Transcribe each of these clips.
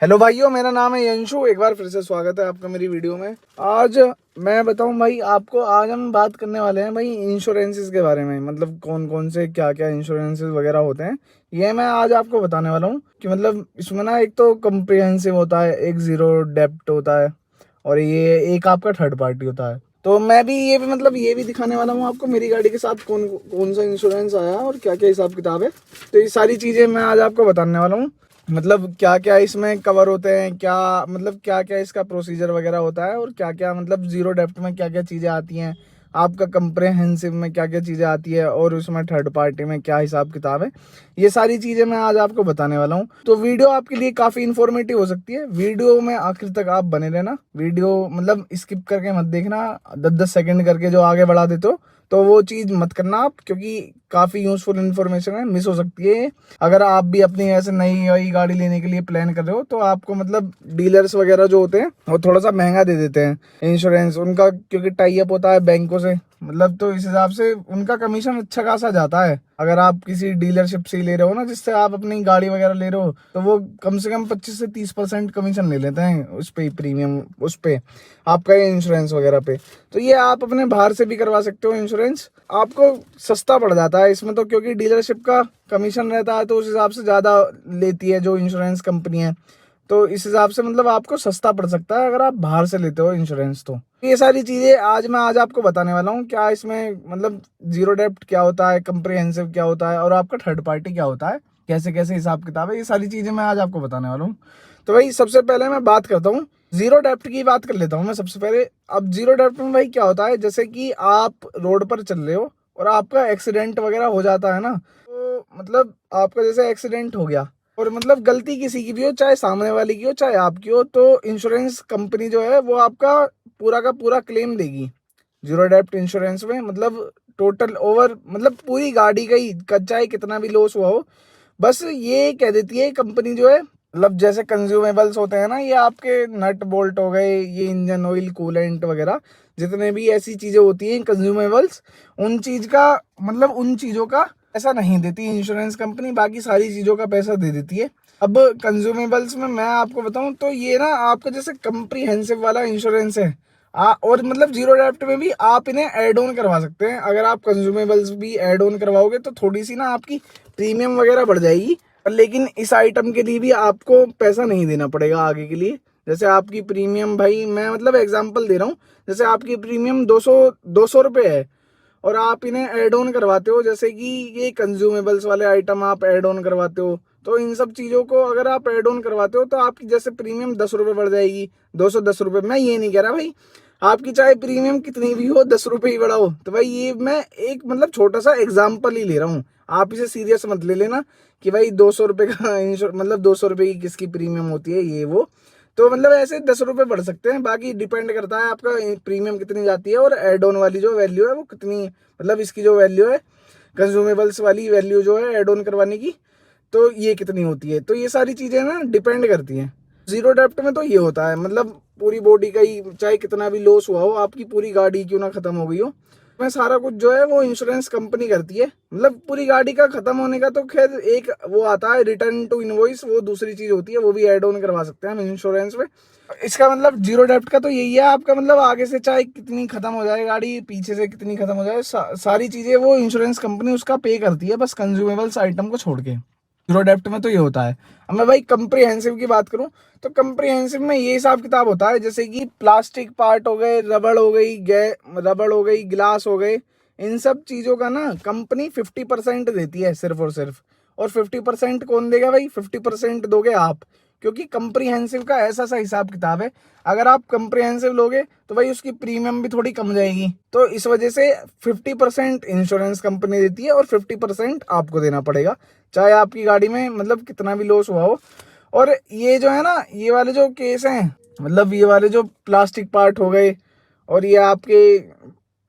Hello भाइयों, मेरा नाम है यंशु। एक बार फिर से स्वागत है आपका मेरी वीडियो में। आज मैं बताऊं भाई आपको, आज हम बात करने वाले हैं भाई इंश्योरेंसेस के बारे में। मतलब कौन कौन से क्या क्या इंश्योरेंसेस वगैरह होते हैं, ये मैं आज आपको बताने वाला हूं। कि मतलब इसमें ना एक तो कम्प्रिहेंसिव होता है, एक जीरो डेप्ट होता है, और ये एक आपका थर्ड पार्टी होता है। तो मैं भी ये भी दिखाने वाला हूँ आपको मेरी गाड़ी के साथ कौन कौन सा इंश्योरेंस आया और क्या क्या हिसाब किताब है। तो ये सारी चीज़ें मैं आज आपको बताने वाला हूँ। मतलब क्या क्या इसमें कवर होते हैं, क्या मतलब क्या क्या इसका प्रोसीजर वगैरह होता है, और क्या क्या मतलब जीरो डेप्ट में क्या क्या चीज़ें आती हैं, आपका कंप्रेहेंसिव में क्या क्या चीज़ें आती है, और उसमें थर्ड पार्टी में क्या हिसाब किताब है। ये सारी चीज़ें मैं आज आपको बताने वाला हूँ। तो वीडियो आपके लिए काफ़ी इन्फॉर्मेटिव हो सकती है। वीडियो में आखिर तक आप बने रहना। वीडियो मतलब स्किप करके मत देखना, 10-10 सेकंड करके जो आगे बढ़ा देते हो तो वो चीज़ मत करना आप, क्योंकि काफ़ी यूजफुल इन्फॉर्मेशन है, मिस हो सकती है। अगर आप भी अपनी ऐसे नई नई गाड़ी लेने के लिए प्लान कर रहे हो तो आपको मतलब डीलर्स वगैरह जो होते हैं वो थोड़ा सा महंगा दे देते हैं इंश्योरेंस उनका, क्योंकि टाई अप होता है बैंकों से। मतलब तो इस हिसाब से उनका कमीशन अच्छा खासा जाता है। अगर आप किसी डीलरशिप से ले रहे हो ना, जिससे आप अपनी गाड़ी वगैरह ले रहे हो, तो वो कम से कम 25 से 30% कमीशन ले लेते हैं उस पे, प्रीमियम उस पे आपका इंश्योरेंस वगैरह पे। तो ये आप अपने बाहर से भी करवा सकते हो इंश्योरेंस, आपको सस्ता पड़ जाता है इसमें तो, क्योंकि डीलरशिप का कमीशन रहता है तो उस हिसाब से ज़्यादा लेती है जो इंश्योरेंस कंपनी है। तो इस हिसाब से मतलब आपको सस्ता पड़ सकता है अगर आप बाहर से लेते हो इंश्योरेंस। तो ये सारी चीज़ें आज आपको बताने वाला हूँ। क्या इसमें मतलब जीरो डेप्ट क्या होता है, कंप्रिहेंसिव क्या होता है, और आपका थर्ड पार्टी क्या होता है, कैसे कैसे हिसाब किताब है, ये सारी चीज़ें मैं आज आपको बताने वाला हूँ। तो भाई सबसे पहले मैं बात करता हूँ, जीरो डेप्ट की बात कर लेता हूँ मैं सबसे पहले। अब जीरो डेप्ट में भाई क्या होता है, जैसे कि आप रोड पर चल रहे हो और आपका एक्सीडेंट वगैरह हो जाता है ना, तो मतलब आपका जैसे एक्सीडेंट हो गया और मतलब गलती किसी की भी हो, चाहे सामने वाले की हो चाहे आपकी हो, तो इंश्योरेंस कंपनी जो है वो आपका पूरा का पूरा क्लेम देगी जीरो डेप्ट इंश्योरेंस में। मतलब टोटल ओवर मतलब पूरी गाड़ी का ही, चाहे कितना भी लॉस हुआ हो, बस ये कह देती है कंपनी जो है। मतलब जैसे कंज्यूमेबल्स होते हैं ना, ये आपके नट बोल्ट हो गए, ये इंजन ऑयल कूलेंट वगैरह, जितने भी ऐसी चीज़ें होती हैं कंज्यूमेबल्स, उन चीज़ का मतलब उन चीज़ों का पैसा नहीं देती इंश्योरेंस कंपनी, बाकी सारी चीज़ों का पैसा दे देती है। अब कंज्यूमेबल्स में मैं आपको बताऊं तो ये ना आपका जैसे कंप्रीहेंसिव वाला इंश्योरेंस है। और मतलब जीरो डेप्ट में भी आप इन्हें ऐड ऑन करवा सकते हैं। अगर आप कंज्यूमेबल्स भी ऐड ऑन करवाओगे तो थोड़ी सी ना आपकी प्रीमियम वगैरह बढ़ जाएगी, लेकिन इस आइटम के लिए भी आपको पैसा नहीं देना पड़ेगा आगे के लिए। जैसे आपकी प्रीमियम, भाई मैं मतलब एग्जांपल दे रहा हूँ, जैसे आपकी प्रीमियम 200 रुपये है और आप इन्हें ऐड ऑन करवाते हो, जैसे कि ये कंज्यूमेबल्स वाले आइटम आप ऐड ऑन करवाते हो, तो इन सब चीज़ों को अगर आप ऐड ऑन करवाते हो तो आपकी जैसे प्रीमियम 10 रुपये बढ़ जाएगी, 210 रुपये। मैं ये नहीं कह रहा भाई आपकी चाहे प्रीमियम कितनी भी हो, 10 रुपये ही बढ़ाओ, तो भाई ये मैं एक मतलब छोटा सा एग्जाम्पल ही ले रहा हूँ। आप इसे सीरियस मत ले लेना कि भाई 200 रुपये का इंश्योर मतलब 200 रुपये की किसकी प्रीमियम होती है ये वो। तो मतलब ऐसे 10 रुपये बढ़ सकते हैं, बाकी डिपेंड करता है आपका प्रीमियम कितनी जाती है और एड ऑन वाली जो वैल्यू है वो कितनी, मतलब इसकी जो वैल्यू है कंज्यूमेबल्स वाली वैल्यू जो है एड ऑन करवाने की, तो ये कितनी होती है। तो ये सारी चीज़ें ना डिपेंड करती हैं। जीरो डेप्ट में तो ये होता है मतलब पूरी बॉडी का ही, चाहे कितना भी लॉस हुआ हो, आपकी पूरी गाड़ी क्यों ना खत्म हो गई हो, में सारा कुछ जो है वो इंश्योरेंस कंपनी करती है। मतलब पूरी गाड़ी का खत्म होने का तो खैर एक वो आता है रिटर्न टू इनवॉइस, वो दूसरी चीज होती है, वो भी ऐड ऑन करवा सकते हैं हम इंश्योरेंस में। इसका मतलब जीरो डेप्ट का तो यही है, आपका मतलब आगे से चाहे कितनी खत्म हो जाए गाड़ी, पीछे से कितनी खत्म हो जाए, सारी चीजें वो इंश्योरेंस कंपनी उसका पे करती है, बस कंज्यूमेबल्स आइटम को छोड़ के। जीरो डेप्ट में तो ये होता है। अब मैं भाई कंप्रिहेंसिव की बात करूं तो कंप्रिहेंसिव में ये हिसाब किताब होता है, जैसे कि प्लास्टिक पार्ट हो गए, रबड़ हो गई, गिलास हो गए, इन सब चीज़ों का ना कंपनी 50% देती है सिर्फ और सिर्फ। और 50% कौन देगा भाई, 50% दोगे आप, क्योंकि कंप्रिहेंसिव का ऐसा सा हिसाब किताब है। अगर आप कंप्रिहेंसिव लोगे तो भाई उसकी प्रीमियम भी थोड़ी कम जाएगी, तो इस वजह से 50% इंश्योरेंस कंपनी देती है और 50% आपको देना पड़ेगा, चाहे आपकी गाड़ी में मतलब कितना भी लॉस हुआ हो। और ये जो है ना, ये वाले जो केस हैं, मतलब ये वाले जो प्लास्टिक पार्ट हो गए, और ये आपके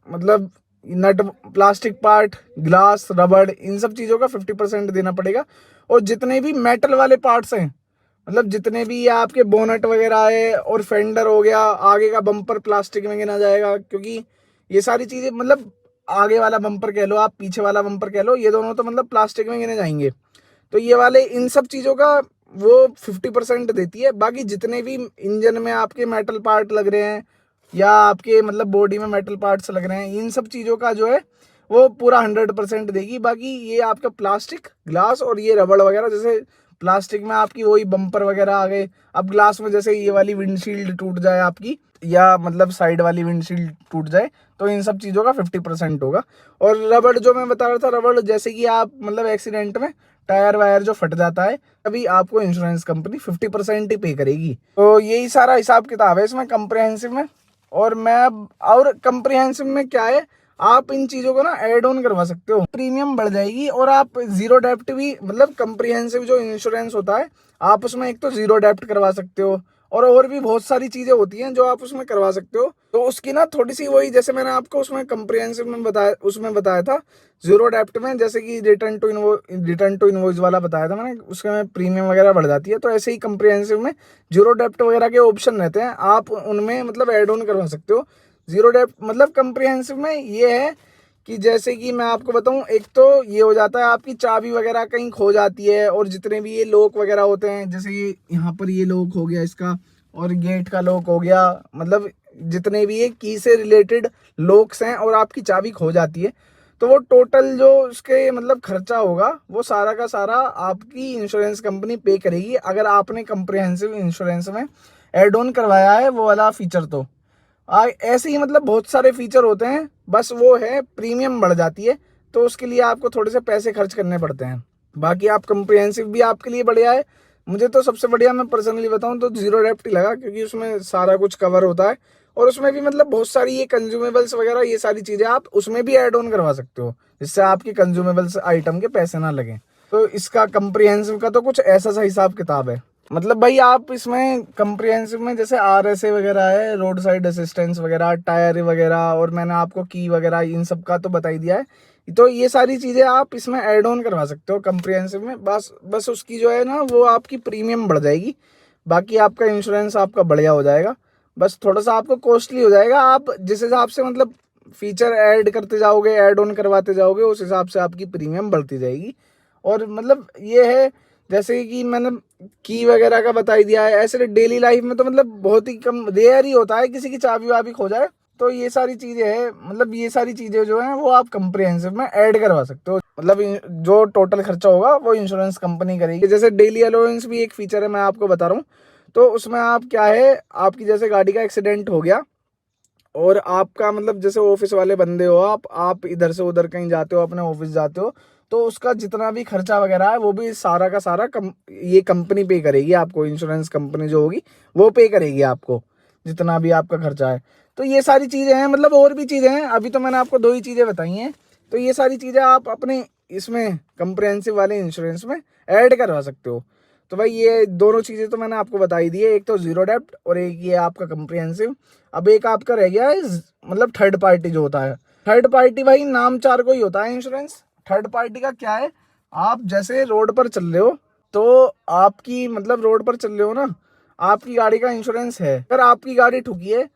मतलब नट, प्लास्टिक पार्ट, ग्लास, रबड़, इन सब चीज़ों का 50% देना पड़ेगा। और जितने भी मेटल वाले पार्ट्स हैं, मतलब जितने भी ये आपके बोनट वगैरह है और फेंडर हो गया, आगे का बम्पर प्लास्टिक में गिना जाएगा, क्योंकि ये सारी चीज़ें मतलब आगे वाला बम्पर कह लो आप, पीछे वाला बम्पर कह लो, ये दोनों तो मतलब प्लास्टिक में गिने जाएंगे। तो ये वाले इन सब चीज़ों का वो 50% देती है। बाकी जितने भी इंजन में आपके मेटल पार्ट लग रहे हैं या आपके मतलब बॉडी में मेटल पार्ट्स लग रहे हैं, इन सब चीज़ों का जो है वो पूरा 100% देगी। बाकी ये आपका प्लास्टिक, ग्लास और ये रबड़ वगैरह, जैसे प्लास्टिक में आपकी वही बम्पर वगैरह आ गए, अब ग्लास में जैसे ये वाली विंडशील्ड टूट जाए आपकी, या मतलब साइड वाली विंडशील्ड टूट जाए, तो इन सब चीज़ों का 50% होगा। और रबड़ जो मैं बता रहा था, रबड़ जैसे कि आप मतलब एक्सीडेंट में टायर वायर जो फट जाता है, अभी आपको इंश्योरेंस कंपनी 50% ही पे करेगी। तो यही सारा हिसाब किताब है इसमें कम्प्रिहेंसिव में। और मैं अब और कम्प्रिहेंसिव में क्या है, आप इन चीज़ों को ना ऐड ऑन करवा सकते हो, प्रीमियम बढ़ जाएगी और आप जीरो डेप्ट भी, मतलब कम्प्रिहेंसिव जो इंश्योरेंस होता है आप उसमें एक तो जीरो डेप्ट करवा सकते हो, और भी बहुत सारी चीज़ें होती हैं जो आप उसमें करवा सकते हो। तो उसकी ना थोड़ी सी वही, जैसे मैंने आपको उसमें कम्प्रिहेंसिव में बताया, उसमें बताया था जीरो डेप्ट में, जैसे कि रिटर्न टू इनवॉइस वाला बताया था मैंने, उसमें प्रीमियम वगैरह बढ़ जाती है। तो ऐसे ही कम्प्रिहेंसिव में जीरो डेप्ट वगैरह के ऑप्शन रहते हैं, आप उनमें मतलब ऐड ऑन करवा सकते हो। जीरो डेप्ट मतलब कम्प्रिहेंसिव में ये है कि जैसे कि मैं आपको बताऊं, एक तो ये हो जाता है आपकी चाबी वगैरह कहीं खो जाती है, और जितने भी ये लॉक वगैरह होते हैं, जैसे ये यहाँ पर ये लॉक हो गया इसका, और गेट का लॉक हो गया, मतलब जितने भी ये की से रिलेटेड लॉक्स हैं और आपकी चाबी खो जाती है, तो वो टोटल जो उसके मतलब खर्चा होगा वो सारा का सारा आपकी इंश्योरेंस कंपनी पे करेगी, अगर आपने कम्प्रिहेंसिव इंश्योरेंस में एड ऑन करवाया है वो वाला फीचर। तो ऐसे ही मतलब बहुत सारे फीचर होते हैं, बस वो है प्रीमियम बढ़ जाती है, तो उसके लिए आपको थोड़े से पैसे खर्च करने पड़ते हैं। बाकी आप कम्प्रिहेंसिव भी आपके लिए बढ़िया है। मुझे तो सबसे बढ़िया, मैं पर्सनली बताऊं तो जीरो डेप्ट ही लगा, क्योंकि उसमें सारा कुछ कवर होता है, और उसमें भी मतलब बहुत सारी ये कंज्यूमेबल्स वगैरह, ये सारी चीज़ें आप उसमें भी ऐड ऑन करवा सकते हो, जिससे आपके कंज्यूमेबल्स आइटम के पैसे ना लगें। तो इसका कम्प्रिहेंसिव का तो कुछ ऐसा सा हिसाब किताब है। मतलब भाई आप इसमें कम्प्रिहेंसिव में जैसे RSA वगैरह है, रोड साइड असिस्टेंस वगैरह, टायर वगैरह, और मैंने आपको की वगैरह इन सब का तो बता ही दिया है। तो ये सारी चीज़ें आप इसमें ऐड ऑन करवा सकते हो कम्प्रिहेंसिव में। बस उसकी जो है ना वो आपकी प्रीमियम बढ़ जाएगी, बाकी आपका इंश्योरेंस आपका बढ़िया हो जाएगा। बस थोड़ा सा आपको कॉस्टली हो जाएगा, आप जिस हिसाब से मतलब फीचर ऐड करते जाओगे, ऐड ऑन करवाते जाओगे, उस हिसाब से आपकी प्रीमियम बढ़ती जाएगी। और मतलब ये है, जैसे कि मैंने की वगैरह का बता ही दिया है, ऐसे डेली लाइफ में तो मतलब बहुत ही कम, रेयर ही होता है किसी की चाबी वाबी खो जाए। तो ये सारी चीज़ें हैं, मतलब ये सारी चीज़ें जो हैं वो आप कम्प्रिहेंसिव में ऐड करवा सकते हो, मतलब जो टोटल खर्चा होगा वो इंश्योरेंस कंपनी करेगी। जैसे डेली अलाउंस भी एक फीचर है, मैं आपको बता रहा हूँ। तो उसमें आप क्या है, आपकी जैसे गाड़ी का एक्सीडेंट हो गया, और आपका मतलब जैसे ऑफिस वाले बंदे हो आप इधर से उधर कहीं जाते हो, अपने ऑफिस जाते हो, तो उसका जितना भी खर्चा वगैरह है वो भी सारा का सारा ये कंपनी पे करेगी आपको, इंश्योरेंस कंपनी जो होगी वो पे करेगी आपको, जितना भी आपका खर्चा है। तो ये सारी चीज़ें हैं, मतलब और भी चीज़ें हैं, अभी तो मैंने आपको दो ही चीज़ें बताई हैं। तो ये सारी चीज़ें आप अपने इसमें कंप्रिहेंसिव वाले इंश्योरेंस में ऐड करवा सकते हो। तो भाई ये दोनों चीज़ें तो मैंने आपको बताई दी है, एक तो जीरो डेप्ट और एक ये आपका कम्प्रिहेंसिव। अब एक आपका रह गया है मतलब थर्ड पार्टी जो होता है। थर्ड पार्टी भाई नाम चार को ही होता है इंश्योरेंस। थर्ड पार्टी का क्या है, आप जैसे रोड पर चल रहे हो, तो आपकी मतलब रोड पर चल रहे हो ना, आपकी गाड़ी का इंश्योरेंस है, अगर आपकी गाड़ी ठुकी है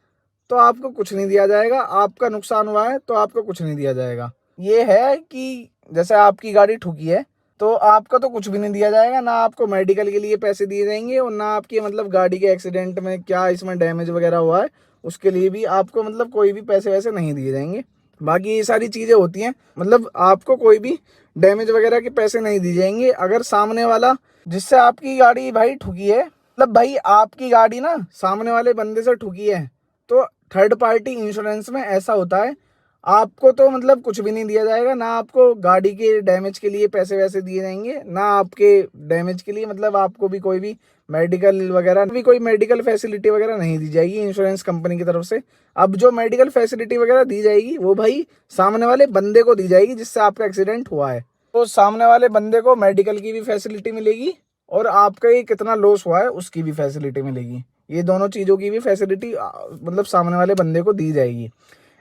तो आपको कुछ नहीं दिया जाएगा, आपका नुकसान हुआ है तो आपको कुछ नहीं दिया जाएगा। ये है कि जैसे आपकी गाड़ी ठुकी है तो आपका तो कुछ भी नहीं दिया जाएगा, ना आपको मेडिकल के लिए पैसे दिए जाएंगे, और ना आपकी मतलब गाड़ी के एक्सीडेंट में क्या इसमें डैमेज वगैरह हुआ है उसके लिए भी आपको मतलब कोई भी पैसे वैसे नहीं दिए जाएंगे। बाकी ये सारी चीज़ें होती हैं, मतलब आपको कोई भी डैमेज वगैरह के पैसे नहीं दिए जाएंगे। अगर सामने वाला जिससे आपकी गाड़ी भाई ठुकी है, मतलब भाई आपकी गाड़ी ना सामने वाले बंदे से ठुकी है, तो थर्ड पार्टी इंश्योरेंस में ऐसा होता है, आपको तो मतलब कुछ भी नहीं दिया जाएगा, ना आपको गाड़ी के डैमेज के लिए पैसे वैसे दिए जाएंगे, ना आपके डैमेज के लिए मतलब आपको भी कोई भी मेडिकल वगैरह भी कोई मेडिकल फैसिलिटी वगैरह नहीं दी जाएगी इंश्योरेंस कंपनी की तरफ से। अब जो मेडिकल फैसिलिटी वगैरह दी जाएगी वो भाई सामने वाले बंदे को दी जाएगी जिससे आपका एक्सीडेंट हुआ है, तो सामने वाले बंदे को मेडिकल की भी फैसिलिटी मिलेगी, और आपका ये कितना लॉस हुआ है उसकी भी फैसिलिटी मिलेगी। ये दोनों चीज़ों की भी फैसिलिटी मतलब सामने वाले बंदे को दी जाएगी।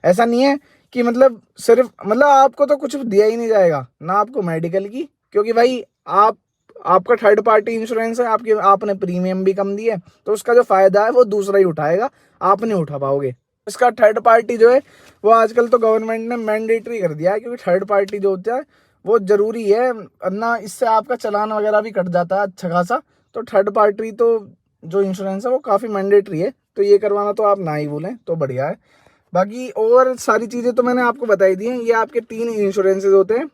ऐसा नहीं है कि मतलब सिर्फ मतलब आपको तो कुछ दिया ही नहीं जाएगा, ना आपको मेडिकल की, क्योंकि भाई आपका थर्ड पार्टी इंश्योरेंस है, आपने प्रीमियम भी कम दी है, तो उसका जो फ़ायदा है वो दूसरा ही उठाएगा, आप नहीं उठा पाओगे। इसका थर्ड पार्टी जो है वो आजकल तो गवर्नमेंट ने मैंडेटरी कर दिया है, क्योंकि थर्ड पार्टी जो होता है वो ज़रूरी है, वरना इससे आपका चालान वगैरह भी कट जाता है अच्छा खासा। तो थर्ड पार्टी तो जो इंश्योरेंस है वो काफ़ी मैंडेटरी है, तो ये करवाना तो आप ना ही भूलें, तो बढ़िया है। बाकी और सारी चीज़ें तो मैंने आपको बताई दी हैं। ये आपके 3 इंश्योरेंसेज होते हैं,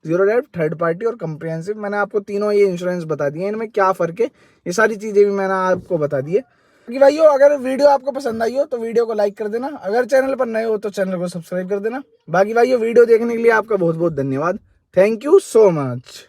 जीरो डेप्थ, थर्ड पार्टी और कंप्रिहेंसिव। मैंने आपको तीनों ये इंश्योरेंस बता दिए हैं, इनमें क्या फ़र्क है ये सारी चीज़ें भी मैंने आपको बता दी है। कि भाइयों अगर वीडियो आपको पसंद आई हो तो वीडियो को लाइक कर देना, अगर चैनल पर नए हो तो चैनल को सब्सक्राइब कर देना। बाकी भाइयों वीडियो देखने के लिए आपका बहुत बहुत धन्यवाद। Thank you so much.